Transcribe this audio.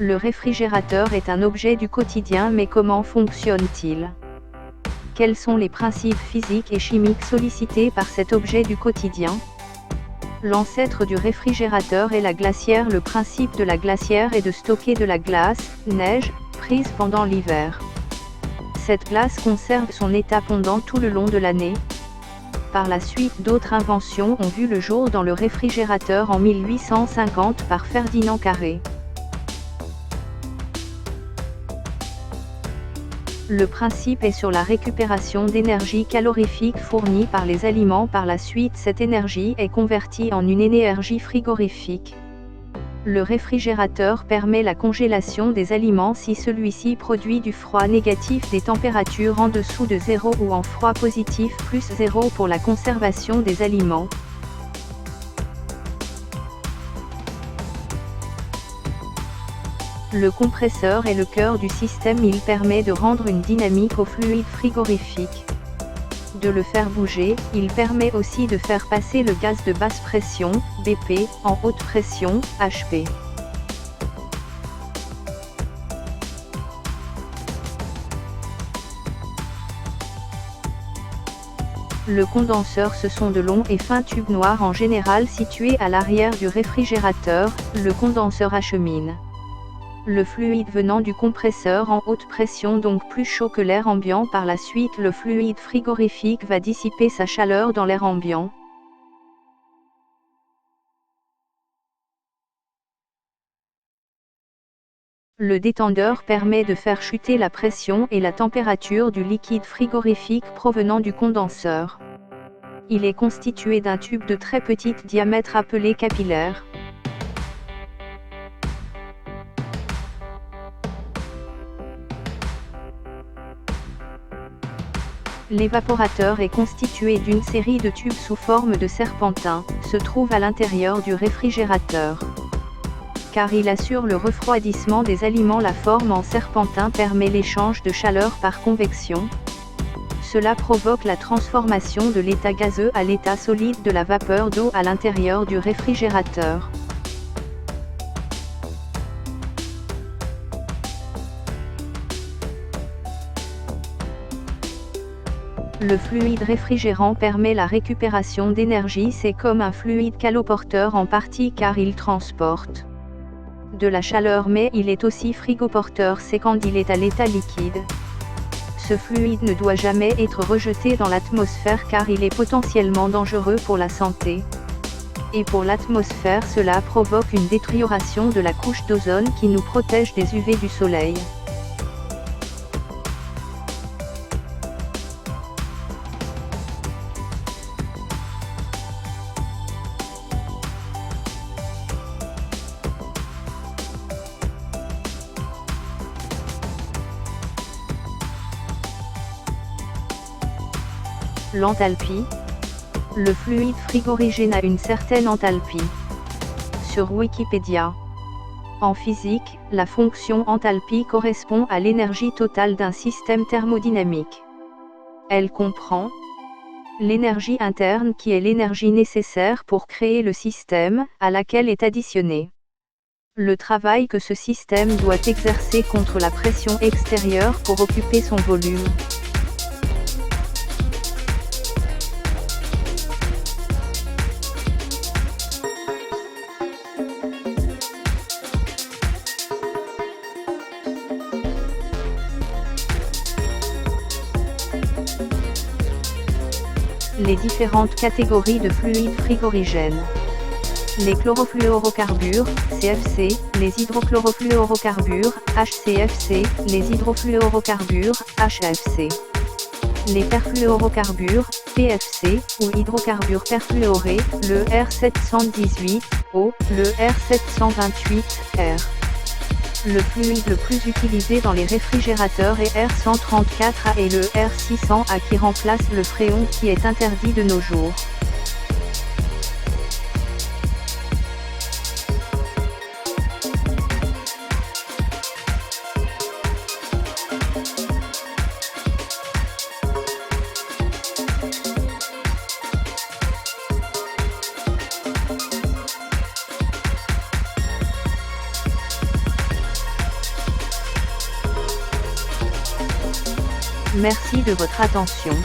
Le réfrigérateur est un objet du quotidien, mais comment fonctionne-t-il? Quels sont les principes physiques et chimiques sollicités par cet objet du quotidien? L'ancêtre du réfrigérateur est la glacière. Le principe de la glacière est de stocker de la glace, neige, prise pendant l'hiver. Cette glace conserve son état pendant tout le long de l'année. Par la suite, d'autres inventions ont vu le jour dans le réfrigérateur en 1850 par Ferdinand Carré. Le principe est sur la récupération d'énergie calorifique fournie par les aliments. Par la suite, cette énergie est convertie en une énergie frigorifique. Le réfrigérateur permet la congélation des aliments si celui-ci produit du froid négatif, des températures en dessous de 0 ou en froid positif plus 0 pour la conservation des aliments. Le compresseur est le cœur du système. Il permet de rendre une dynamique au fluide frigorifique. De le faire bouger. Il permet aussi de faire passer le gaz de basse pression, BP, en haute pression, HP. Le condenseur, ce sont de longs et fins tubes noirs en général situés à l'arrière du réfrigérateur. Le condenseur achemine le fluide venant du compresseur en haute pression, donc plus chaud que l'air ambiant. Par la suite, le fluide frigorifique va dissiper sa chaleur dans l'air ambiant. Le détendeur permet de faire chuter la pression et la température du liquide frigorifique provenant du condenseur. Il est constitué d'un tube de très petit diamètre appelé capillaire. L'évaporateur est constitué d'une série de tubes sous forme de serpentin, se trouve à l'intérieur du réfrigérateur. Car il assure le refroidissement des aliments, la forme en serpentin permet l'échange de chaleur par convection. Cela provoque la transformation de l'état gazeux à l'état solide de la vapeur d'eau à l'intérieur du réfrigérateur. Le fluide réfrigérant permet la récupération d'énergie. C'est comme un fluide caloporteur en partie car il transporte de la chaleur, mais il est aussi frigoporteur, c'est quand il est à l'état liquide. Ce fluide ne doit jamais être rejeté dans l'atmosphère car il est potentiellement dangereux pour la santé. Et pour l'atmosphère, cela provoque une détérioration de la couche d'ozone qui nous protège des UV du soleil. L'enthalpie. Le fluide frigorigène a une certaine enthalpie. Sur Wikipédia. En physique, la fonction enthalpie correspond à l'énergie totale d'un système thermodynamique. Elle comprend l'énergie interne qui est l'énergie nécessaire pour créer le système, à laquelle est additionné le travail que ce système doit exercer contre la pression extérieure pour occuper son volume. Les différentes catégories de fluides frigorigènes. Les chlorofluorocarbures, CFC, les hydrochlorofluorocarbures, HCFC, les hydrofluorocarbures, HFC. Les perfluorocarbures, PFC, ou hydrocarbures perfluorés, le R718O, le R728R. Le fluide le plus utilisé dans les réfrigérateurs est R134A et le R600A qui remplace le fréon qui est interdit de nos jours. Merci de votre attention.